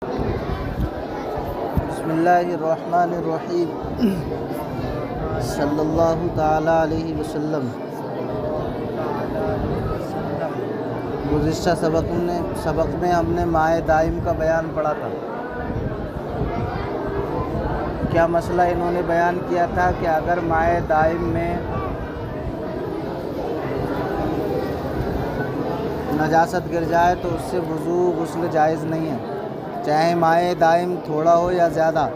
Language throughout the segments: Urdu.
بسم اللہ الرحمن الرحیم صلی اللہ تعالیٰ علیہ وسلم۔ گزشتہ سبق میں ہم نے مائع دائم کا بیان پڑھا تھا۔ کیا مسئلہ انہوں نے بیان کیا تھا کہ اگر مائع دائم میں نجاست گر جائے تو اس سے وضو غسل جائز نہیں ہے، چاہے مائع دائم تھوڑا ہو یا زیادہ،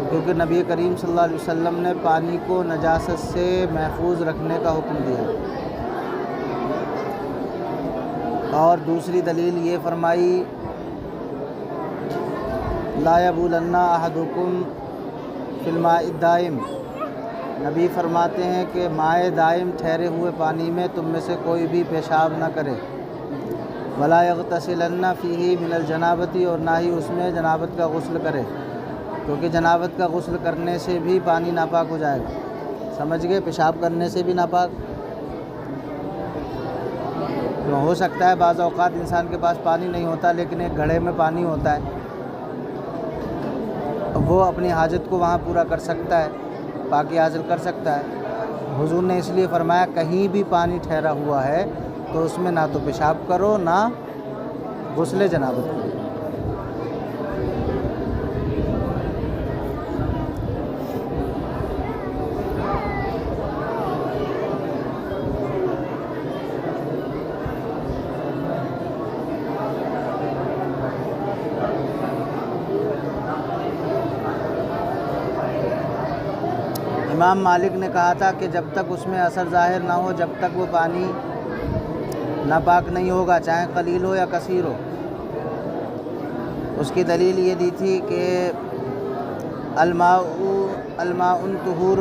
کیونکہ نبی کریم صلی اللہ علیہ وسلم نے پانی کو نجاست سے محفوظ رکھنے کا حکم دیا۔ اور دوسری دلیل یہ فرمائی لا یبولن احدکم فی الماء الدائم، نبی فرماتے ہیں کہ مائع دائم ٹھہرے ہوئے پانی میں تم میں سے کوئی بھی پیشاب نہ کرے، ولا یغتسلن فیہ من الجنابۃ، اور نہ ہی اس میں جنابت کا غسل کرے، کیونکہ جنابت کا غسل کرنے سے بھی پانی ناپاک ہو جائے گا۔ سمجھ گئے؟ پیشاب کرنے سے بھی ناپاک ہو سکتا ہے، بعض اوقات انسان کے پاس پانی نہیں ہوتا لیکن ایک گھڑے میں پانی ہوتا ہے، وہ اپنی حاجت کو وہاں پورا کر سکتا ہے، پاکی حاصل کر سکتا ہے۔ حضور نے اس لیے فرمایا کہیں بھی پانی ٹھہرا ہوا ہے تو اس میں نہ تو پیشاب کرو نہ غسل جنابت کرو۔ امام مالک نے کہا تھا کہ جب تک اس میں اثر ظاہر نہ ہو جب تک وہ پانی ناپاک نہیں ہوگا، چاہے قلیل ہو یا کثیر ہو۔ اس کی دلیل یہ دی تھی کہ الماء طہور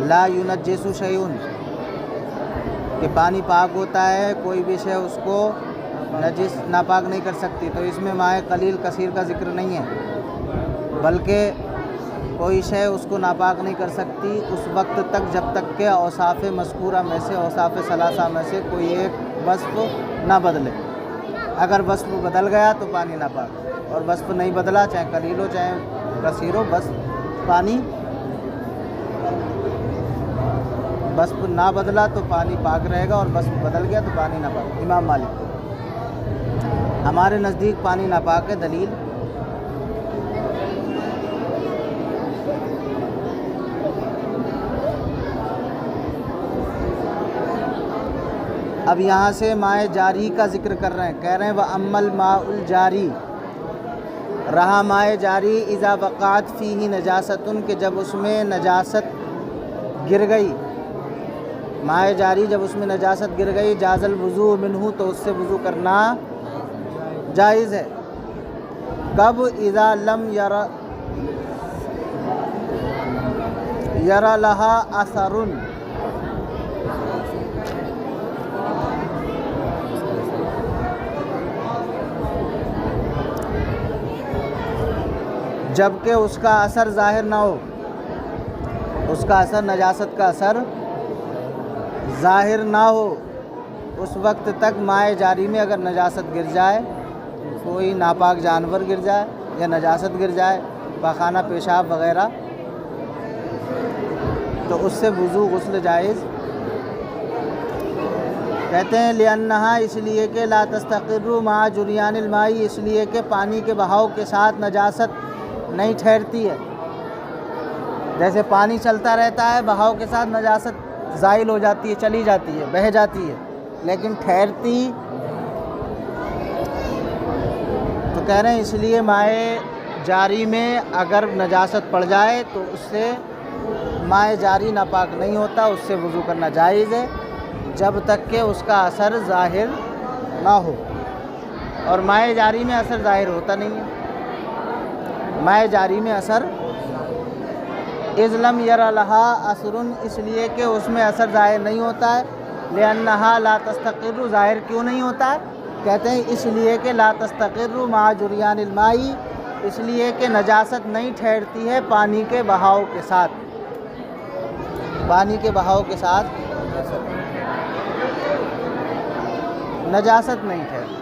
لا ينجس شیء، کہ پانی پاک ہوتا ہے، کوئی بھی شے اس کو نجس ناپاک نہیں کر سکتی، تو اس میں مائع قلیل کثیر کا ذکر نہیں ہے، بلکہ کوئی شے اس کو ناپاک نہیں کر سکتی اس وقت تک جب تک کہ اوصاف مذکورہ میں سے، اوصاف ثلاثہ میں سے کوئی ایک وصف نہ بدلے۔ اگر وصف بدل گیا تو پانی ناپاک، اور وصف نہیں بدلا، چاہے قلیل ہو چاہے کثیر ہو، بس پانی وصف نہ بدلا تو پانی پاک رہے گا، اور وصف بدل گیا تو پانی ناپاک۔ امام مالک ہمارے نزدیک پانی ناپاک ہے۔ دلیل اب یہاں سے مائع جاری کا ذکر کر رہے ہیں، کہہ رہے ہیں وَأَمَّا الْمَاءُ الْجَارِي، رہا مائع جاری اذا وقعت فیہ نجاستن، کہ جب اس میں نجاست گر گئی، مائع جاری جب اس میں نجاست گر گئی، جاز الوضوء منہ، تو اس سے وضو کرنا جائز ہے۔ کب؟ اذا لم یرا لہا اثر، جبکہ اس کا اثر ظاہر نہ ہو، اس کا اثر نجاست کا اثر ظاہر نہ ہو، اس وقت تک مائع جاری میں اگر نجاست گر جائے، کوئی ناپاک جانور گر جائے یا نجاست گر جائے، پاخانہ پیشاب وغیرہ، تو اس سے وضو غسل جائز۔ کہتے ہیں لأنہا، اس لیے کہ لا تستقر مع جریان الماء، اس لیے کہ پانی کے بہاؤ کے ساتھ نجاست نہیں ٹھہرتی ہے۔ جیسے پانی چلتا رہتا ہے، بہاؤ کے ساتھ نجاست زائل ہو جاتی ہے، چلی جاتی ہے، بہہ جاتی ہے، لیکن ٹھہرتی۔ تو کہہ رہے ہیں اس لیے مائع جاری میں اگر نجاست پڑ جائے تو اس سے مائع جاری ناپاک نہیں ہوتا، اس سے وضو کرنا جائز ہے جب تک کہ اس کا اثر ظاہر نہ ہو، اور مائع جاری میں اثر ظاہر ہوتا نہیں ہے۔ مائع جاری میں اثر اذ لم یرا لہا اثر، اس لیے کہ اس میں اثر ظاہر نہیں ہوتا ہے۔ لأنہا لا تستقر، ظاہر کیوں نہیں ہوتا ہے؟ کہتے ہیں اس لیے کہ لا تستقر مع جریان الماء، اس لیے کہ نجاست نہیں ٹھہرتی ہے پانی کے بہاؤ کے ساتھ، پانی کے بہاؤ کے ساتھ نجاست نہیں ٹھہرتی ہے۔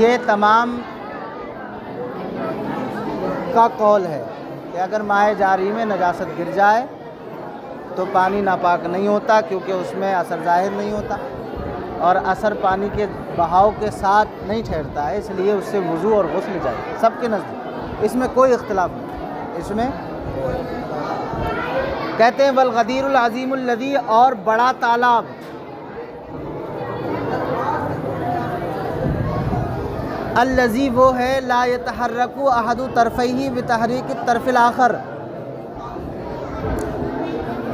یہ تمام کا قول ہے کہ اگر مائع جاری میں نجاست گر جائے تو پانی ناپاک نہیں ہوتا، کیونکہ اس میں اثر ظاہر نہیں ہوتا اور اثر پانی کے بہاؤ کے ساتھ نہیں ٹھہرتا ہے، اس لیے اس سے وضو اور غسل جائے سب کے نزدیک، اس میں کوئی اختلاف نہیں، اس میں کہتے ہیں والغدیر العظیم الذی، اور بڑا تالاب، الذی وہ ہے لا یتحرک احد طرفیہ بتحریک الطرف الاخر،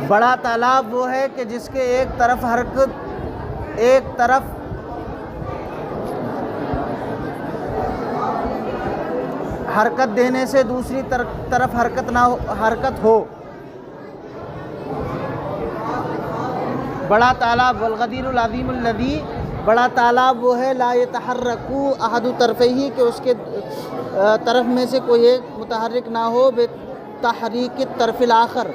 بڑا تالاب وہ ہے کہ جس کے ایک طرف حرکت دینے سے دوسری طرف حرکت ہو، بڑا تالاب والغدیر العظیم الذی، بڑا تالاب وہ ہے لا یتحرک احد طرفیہ کہ اس کے طرف میں سے کوئی ایک متحرک نہ ہو بتحریک الطرف الاخر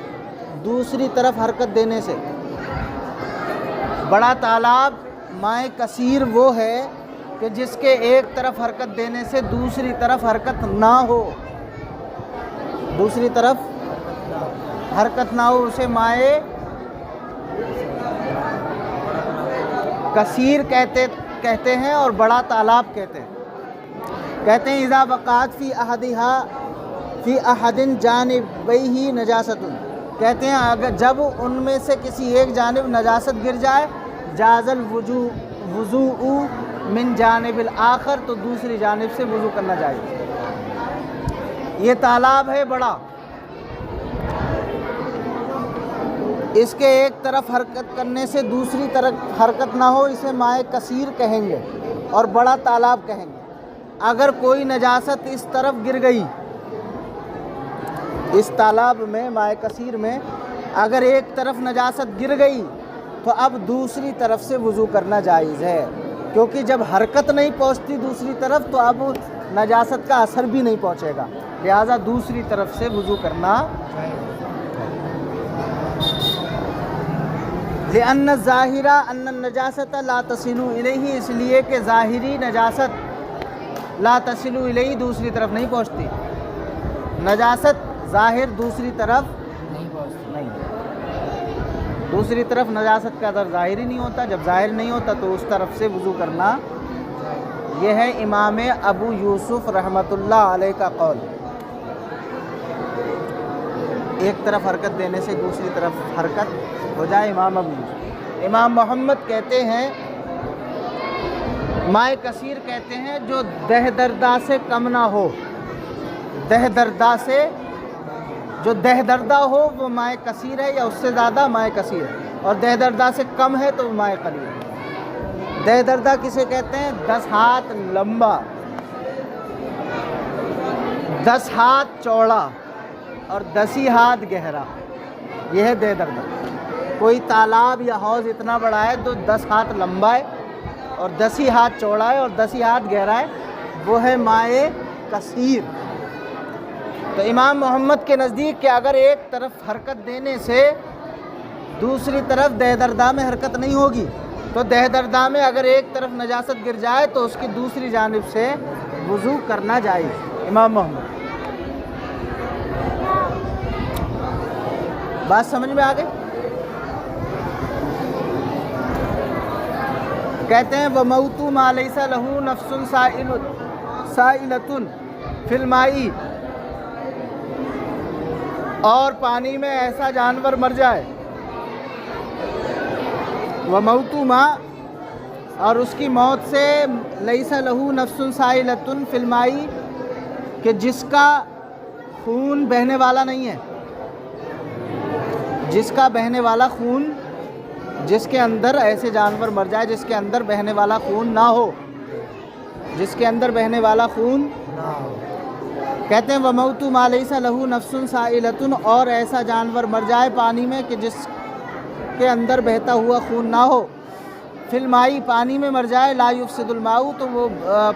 دوسری طرف حرکت دینے سے، بڑا تالاب مائع کثیر وہ ہے کہ جس کے ایک طرف حرکت دینے سے دوسری طرف حرکت نہ ہو، دوسری طرف حرکت نہ ہو، اسے مائع کثیر کہتے ہیں اور بڑا تالاب کہتے ہیں اذا وقعت فی احد جانبیہ نجاست، کہتے ہیں اگر جب ان میں سے کسی ایک جانب نجاست گر جائے جاز الوضوء من جانب الاخر، تو دوسری جانب سے وضو کرنا چاہیے۔ یہ تالاب ہے بڑا، اس کے ایک طرف حرکت کرنے سے دوسری طرف حرکت نہ ہو، اسے مائع کثیر کہیں گے اور بڑا تالاب کہیں گے۔ اگر کوئی نجاست اس طرف گر گئی، اس تالاب میں مائع کثیر میں اگر ایک طرف نجاست گر گئی تو اب دوسری طرف سے وضو کرنا جائز ہے، کیونکہ جب حرکت نہیں پہنچتی دوسری طرف تو اب نجاست کا اثر بھی نہیں پہنچے گا، لہٰذا دوسری طرف سے وضو کرنا لأن الظاہر ان النجاست لا تصل الیہ، اس لیے کہ ظاہری نجاست لا تصل الیہ دوسری طرف نہیں پہنچتی، نجاست ظاہر دوسری طرف نہیں، دوسری طرف نجاست کا اثر ظاہر ہی نہیں ہوتا، جب ظاہر نہیں ہوتا تو اس طرف سے وضو کرنا، یہ ہے امام ابو یوسف رحمۃ اللہ علیہ کا قول، ایک طرف حرکت دینے سے دوسری طرف حرکت ہو جائے امام ابو یوسف۔ امام محمد کہتے ہیں مائع کثیر کہتے ہیں جو دہ دردہ سے کم نہ ہو، دہ دردہ سے جو دہ دردہ ہو وہ مائع کثیر ہے یا اس سے زیادہ مائع کثیر ہے، اور دہ دردہ سے کم ہے تو وہ مائع قلیل ہے۔ دہ دردہ کسے کہتے ہیں؟ 10 ہاتھ لمبا، 10 ہاتھ چوڑا اور 10 ہاتھ گہرا، یہ ہے دہ دردہ۔ کوئی تالاب یا حوض اتنا بڑا ہے تو 10 ہاتھ لمبا ہے اور 10 ہاتھ چوڑا ہے اور 10 ہاتھ گہرا ہے، وہ ہے مائع کثیر۔ تو امام محمد کے نزدیک کہ اگر ایک طرف حرکت دینے سے دوسری طرف دہ دردہ میں حرکت نہیں ہوگی، تو دہ دردہ میں اگر ایک طرف نجاست گر جائے تو اس کی دوسری جانب سے وضو کرنا جائز، امام محمد۔ بات سمجھ میں آ گئی؟ کہتے ہیں وَمَوْتُ مَا لَيْسَ لَهُ نَفْسٌ سَائِلَةٌ فِي الْمَاءِ، اور پانی میں ایسا جانور مر جائے، وَمَوْتُ مَا، اور اس کی موت سے لَيْسَ لَهُ نَفْسٌ سَائِلَةٌ فِي الْمَاءِ، کہ جس کا خون بہنے والا نہیں ہے، جس کا بہنے والا خون، جس کے اندر ایسے جانور مر جائے جس کے اندر بہنے والا خون نہ ہو، جس کے اندر بہنے والا خون نہ ہو۔ کہتے ہیں وَمَوْتُ مَا لَيْسَ لَهُ نَفْسٌ سَائِلَةٌ، اور ایسا جانور مر جائے پانی میں کہ جس کے اندر بہتا ہوا خون نہ ہو، فِي الْمَاءِ، پانی میں مر جائے، لَا يُفْسِدُ الْمَاءُ، تو وہ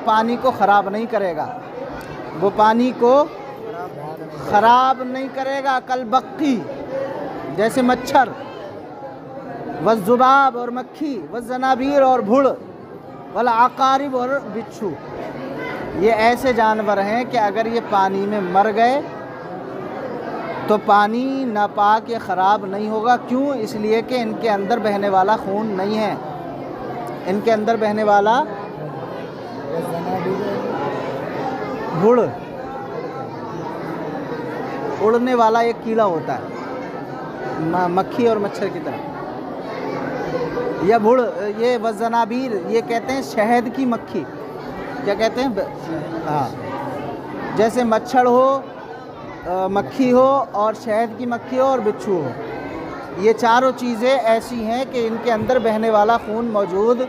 پانی کو خراب نہیں کرے گا، وہ پانی کو خراب نہیں کرے گا، کالبقی، جیسے مچھر، والذباب، اور مکھی، والزنابیر، اور بھڑ، والعقارب، اور بچھو، یہ ایسے جانور ہیں کہ اگر یہ پانی میں مر گئے تو پانی ناپاک یا خراب نہیں ہوگا. کیوں؟ اس لیے کہ ان کے اندر بہنے والا خون نہیں ہے. ان کے اندر بہنے والا بھڑ، اڑنے والا ایک کیڑا ہوتا ہے مکھی اور مچھر کی طرح، یا بھڑ. یہ وزنابیر یہ کہتے ہیں شہد کی مکھی. کیا کہتے ہیں؟ ہاں، جیسے مچھر ہو، مکھی ہو، اور شہد کی مکھی ہو، اور بچھو ہو. یہ چاروں چیزیں ایسی ہیں کہ ان کے اندر بہنے والا خون موجود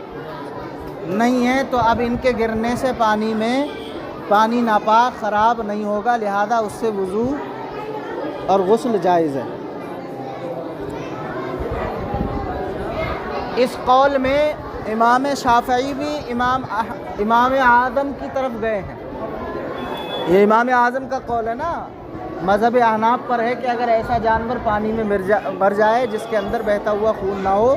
نہیں ہے. تو اب ان کے گرنے سے پانی ناپاک خراب نہیں ہوگا، لہذا اس سے وضو اور غسل جائز ہے. اس قول میں امام شافعی بھی امام اعظم کی طرف گئے ہیں. یہ امام اعظم کا قول ہے نا، مذہب احناف پر ہے کہ اگر ایسا جانور پانی میں مر جائے جس کے اندر بہتا ہوا خون نہ ہو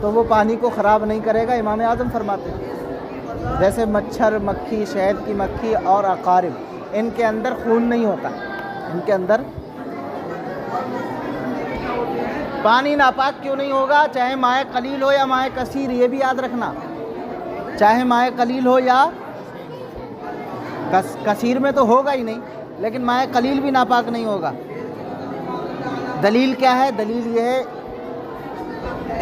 تو وہ پانی کو خراب نہیں کرے گا. امام اعظم فرماتے ہیں جیسے مچھر، مکھی، شہد کی مکھی اور عقارب، ان کے اندر خون نہیں ہوتا. ان کے اندر پانی ناپاک کیوں نہیں ہوگا؟ چاہے مائع قلیل ہو یا مائع کثیر، یہ بھی یاد رکھنا. چاہے مائع قلیل ہو یا کثیر میں تو ہوگا ہی نہیں، لیکن مائع قلیل بھی ناپاک نہیں ہوگا. دلیل کیا ہے؟ دلیل یہ ہے،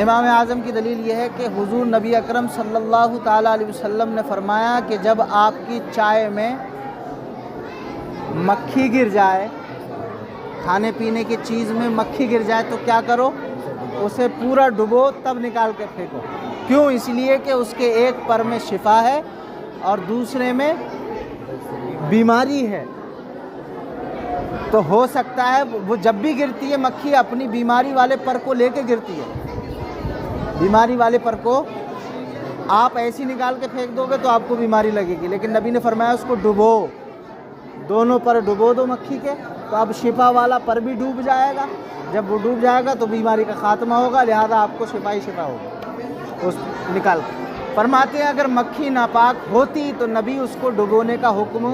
امام اعظم کی دلیل یہ ہے کہ حضور نبی اکرم صلی اللہ تعالیٰ علیہ وسلم نے فرمایا کہ جب آپ کی چائے میں مکھی گر جائے، کھانے پینے کی چیز میں مکھی گر جائے تو کیا کرو؟ اسے پورا ڈبو تب نکال کے پھینکو. کیوں؟ اس لیے کہ اس کے ایک پر میں شفا ہے اور دوسرے میں بیماری ہے. تو ہو سکتا ہے وہ جب بھی گرتی ہے مکھی اپنی بیماری والے پر کو لے کے گرتی ہے. بیماری والے پر کو آپ ایسی نکال کے پھینک دو گے تو آپ کو بیماری لگے گی، لیکن نبی نے فرمایا اس کو ڈبو، دونوں پر ڈبو دو مکھی کے، تو اب شفا والا پر بھی ڈوب جائے گا. جب وہ ڈوب جائے گا تو بیماری کا خاتمہ ہوگا، لہذا آپ کو شفا ہی شفا ہوگا اس نکال کے. فرماتے ہیں اگر مکھی ناپاک ہوتی تو نبی اس کو ڈبونے کا حکم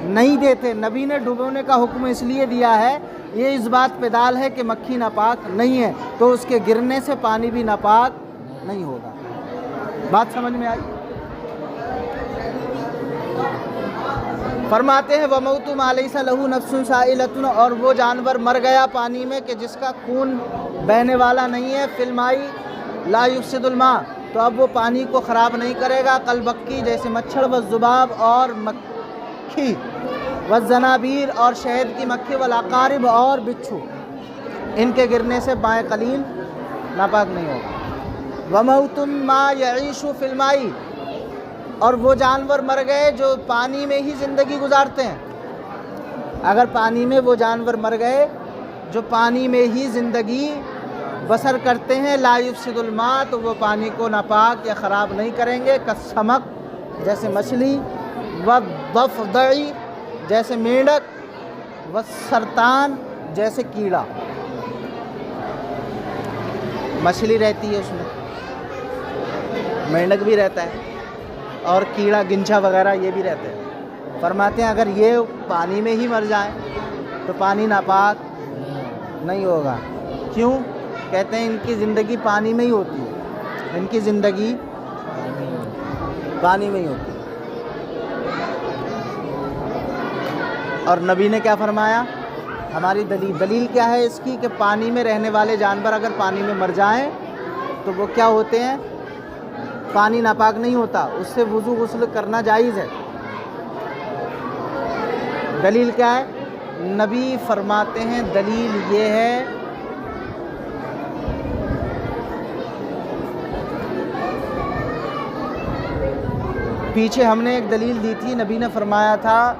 نہیں دیتے. نبی نے ڈبونے کا حکم اس لیے دیا ہے، یہ اس بات پہ دال ہے کہ مکھی ناپاک نہیں ہے تو اس کے گرنے سے پانی بھی ناپاک نہیں ہوگا. بات سمجھ میں آئی؟ فرماتے ہیں وَمَوْتُ مَا لَيْسَ لَهُ نَفْسٌ سَائِلَةٌ، اور وہ جانور مر گیا پانی میں کہ جس کا خون بہنے والا نہیں ہے، فِي الْمَاءِ لَا يُفْسِدُ الْمَاءَ، تو اب وہ پانی کو خراب نہیں کرے گا. کالبکی جیسے مچھر، والذباب اور مکھی، والزنابیر اور شہد کی مکھی، والعقارب اور بچھو، ان کے گرنے سے مائع قلیل ناپاک نہیں ہوگا. وَمَوْتٌ مَا يَعِيشُ فِي الْمَاءِ، اور وہ جانور مر گئے جو پانی میں ہی زندگی گزارتے ہیں. اگر پانی میں وہ جانور مر گئے جو پانی میں ہی زندگی بسر کرتے ہیں، لا یفسد الماء، تو وہ پانی کو ناپاک یا خراب نہیں کریں گے. کالسمک جیسے مچھلی، والضفدع جیسے مینڈک، والسرطان جیسے کیڑا. مچھلی رہتی ہے اس میں، مینڈک بھی رہتا ہے، اور کیڑا گنچا وغیرہ یہ بھی رہتے ہیں. فرماتے ہیں اگر یہ پانی میں ہی مر جائیں تو پانی ناپاک نہیں ہوگا. کیوں؟ کہتے ہیں ان کی زندگی پانی میں ہی ہوتی ہے، ان کی زندگی پانی میں ہی ہوتی ہے. اور نبی نے کیا فرمایا؟ ہماری دلیل کیا ہے اس کی؟ کہ پانی میں رہنے والے جانور اگر پانی میں مر جائیں تو وہ کیا ہوتے ہیں؟ پانی ناپاک نہیں ہوتا، اس سے وضو غسل کرنا جائز ہے. دلیل کیا ہے؟ نبی فرماتے ہیں دلیل یہ ہے پیچھے ہم نے ایک دلیل دی تھی، نبی نے فرمایا تھا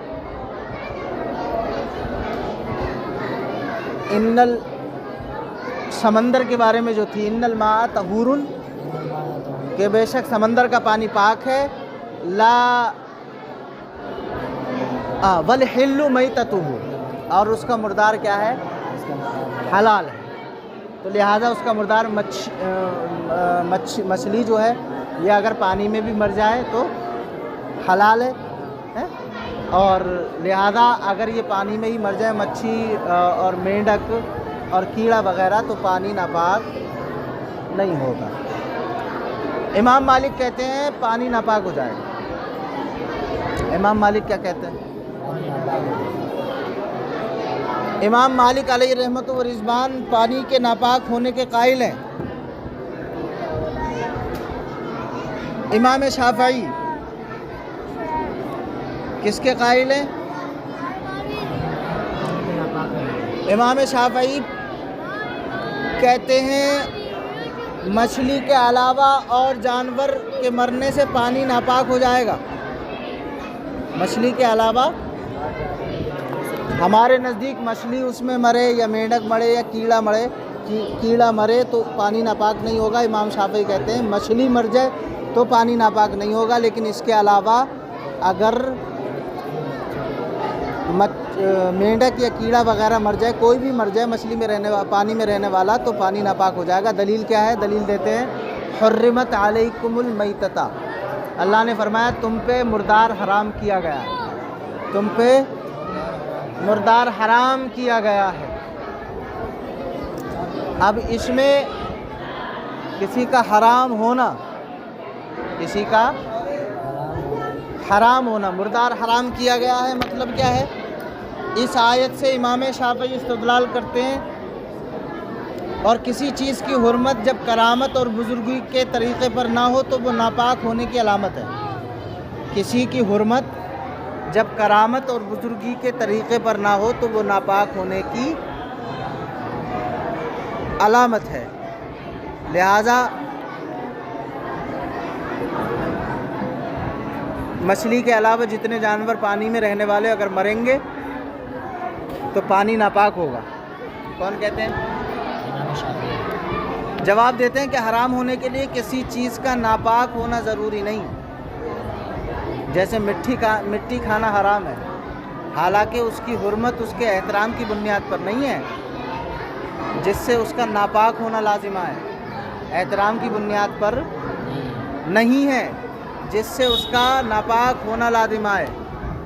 سمندر کے بارے میں جو تھی، ان الماء طہور، کہ بے شک سمندر کا پانی پاک ہے. لا والحل میتتہ، اور اس کا مردار کیا ہے؟ حلال ہے. تو لہذا اس کا مردار مچھلی جو ہے یہ اگر پانی میں بھی مر جائے تو حلال ہے. ہیں، اور لہذا اگر یہ پانی میں ہی مر جائے مچھی اور مینڈک اور کیڑا وغیرہ تو پانی ناپاک نہیں ہوگا۔ امام مالک کہتے ہیں پانی ناپاک ہو جائے گا۔ امام مالک کیا کہتے ہیں؟ امام مالک علیہ رحمت و رضوان پانی کے ناپاک ہونے کے قائل ہیں۔ امام شافعی کس کے قائل ہیں؟ امام شافعی کہتے ہیں مچھلی کے علاوہ اور جانور کے مرنے سے پانی ناپاک ہو جائے گا۔ مچھلی کے علاوہ ہمارے نزدیک مچھلی اس میں مرے یا مینڈک مرے یا کیڑا مرے تو پانی ناپاک نہیں ہوگا۔ امام شافعی کہتے ہیں مچھلی مر جائے تو پانی ناپاک نہیں ہوگا، لیکن اس کے علاوہ اگر مینڈک یا کیڑا وغیرہ مر جائے، کوئی بھی مر جائے مچھلی میں پانی میں رہنے والا تو پانی ناپاک ہو جائے گا۔ دلیل کیا ہے؟ دلیل دیتے ہیں حرمت علیکم المیتۃ، اللہ نے فرمایا تم پہ مردار حرام کیا گیا ہے، تم پہ مردار حرام کیا گیا ہے۔ اب اس میں کسی کا حرام ہونا، کسی کا حرام ہونا، مردار حرام کیا گیا ہے، مطلب کیا ہے؟ اس آیت سے امام شافعی استدلال کرتے ہیں اور کسی چیز کی حرمت جب کرامت اور بزرگی کے طریقے پر نہ ہو تو وہ ناپاک ہونے کی علامت ہے۔ کسی کی حرمت جب کرامت اور بزرگی کے طریقے پر نہ ہو تو وہ ناپاک ہونے کی علامت ہے۔ لہذا مچھلی کے علاوہ جتنے جانور پانی میں رہنے والے اگر مریں گے تو پانی ناپاک ہوگا۔ کون کہتے ہیں؟ جواب دیتے ہیں کہ حرام ہونے کے لیے کسی چیز کا ناپاک ہونا ضروری نہیں۔ جیسے مٹی کھانا حرام ہے، حالانکہ اس کی حرمت اس کے احترام کی بنیاد پر نہیں ہے جس سے اس کا ناپاک ہونا لازمہ ہے، احترام کی بنیاد پر نہیں ہے جس سے اس کا ناپاک ہونا لازمہ ہے۔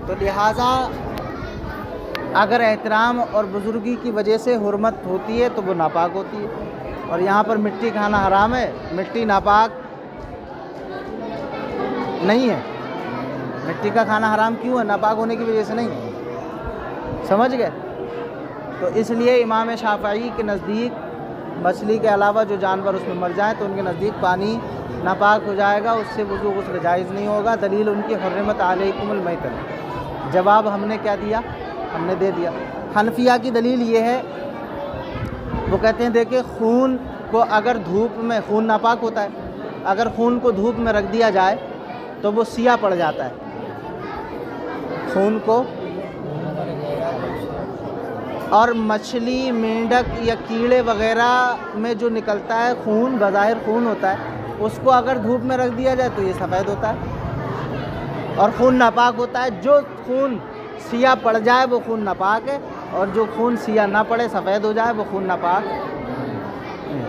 تو لہٰذا اگر احترام اور بزرگی کی وجہ سے حرمت ہوتی ہے تو وہ ناپاک ہوتی ہے، اور یہاں پر مٹی کھانا حرام ہے، مٹی ناپاک نہیں ہے۔ مٹی کا کھانا حرام کیوں ہے؟ ناپاک ہونے کی وجہ سے نہیں، سمجھ گئے؟ تو اس لیے امام شافعی کے نزدیک مچھلی کے علاوہ جو جانور اس میں مر جائیں تو ان کے نزدیک پانی ناپاک ہو جائے گا، اس سے وضو غسل جائز نہیں ہوگا۔ دلیل ان کی حرمت علیکم المیتۃ۔ جواب ہم نے کیا دیا؟ ہم نے دے دیا۔ حنفیہ کی دلیل یہ ہے، وہ کہتے ہیں دیکھیں خون کو اگر دھوپ میں، خون ناپاک ہوتا ہے، اگر خون کو دھوپ میں رکھ دیا جائے تو وہ سیاہ پڑ جاتا ہے۔ خون کو، اور مچھلی، مینڈک یا کیڑے وغیرہ میں جو نکلتا ہے خون، بظاہر خون ہوتا ہے، اس کو اگر دھوپ میں رکھ دیا جائے تو یہ سفید ہوتا ہے اور خون ناپاک ہوتا ہے۔ جو خون سیاہ پڑ جائے وہ خون ناپاک ہے، اور جو خون سیاہ نہ پڑے، سفید ہو جائے، وہ خون ناپاک۔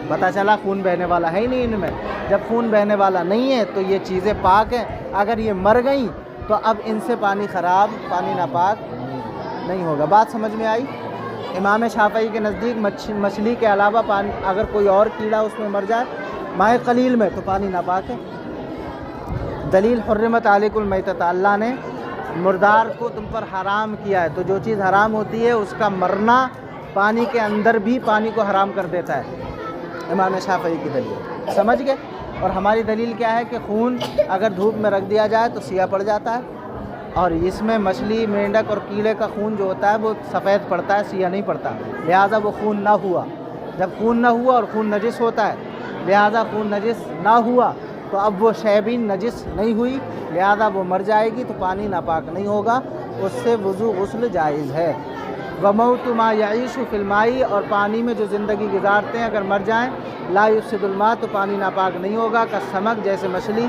پتہ چلا خون بہنے والا ہے ہی نہیں ان میں۔ جب خون بہنے والا نہیں ہے تو یہ چیزیں پاک ہیں، اگر یہ مر گئیں تو اب ان سے پانی خراب، پانی ناپاک نہیں ہوگا۔ بات سمجھ میں آئی؟ امام شافعی کے نزدیک مچھلی کے علاوہ پانی، اگر کوئی اور کیڑا اس میں مر جائے مائع قلیل میں تو پانی ناپاک ہے۔ دلیل حرمت علیکم المیتۃ، اللہ نے مردار کو تم پر حرام کیا ہے، تو جو چیز حرام ہوتی ہے اس کا مرنا پانی کے اندر بھی پانی کو حرام کر دیتا ہے۔ امام شافعی کی دلیل سمجھ گئے؟ اور ہماری دلیل کیا ہے کہ خون اگر دھوپ میں رکھ دیا جائے تو سیاہ پڑ جاتا ہے، اور اس میں مچھلی، مینڈک اور کیڑے کا خون جو ہوتا ہے وہ سفید پڑتا ہے، سیاہ نہیں پڑتا، لہٰذا وہ خون نہ ہوا۔ جب خون نہ ہوا اور خون نجس ہوتا ہے، لہٰذا خون نجس نہ ہوا تو اب وہ شے بھی نجس نہیں ہوئی، لہذا وہ مر جائے گی تو پانی ناپاک نہیں ہوگا، اس سے وضو غسل جائز ہے۔ وَمَوْتُ مَا يَعِيشُ فِي الْمَاءِ، اور پانی میں جو زندگی گزارتے ہیں اگر مر جائیں، لا يفسد الماء، تو پانی ناپاک نہیں ہوگا، کالسمک، جیسے مچھلی،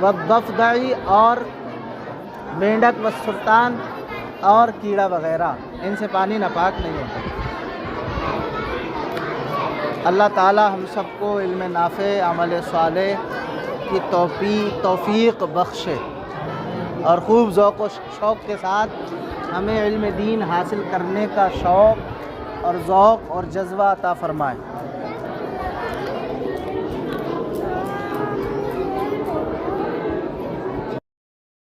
والضفدع، اور مینڈک، والسرطان، اور کیڑا وغیرہ، ان سے پانی ناپاک نہیں ہوتا۔ اللہ تعالی ہم سب کو علم نافع، عمل صالح کی توفیق بخشے۔ اور خوب ذوق و شوق کے ساتھ ہمیں علم دین حاصل کرنے کا شوق اور ذوق اور جذبہ عطا فرمائے۔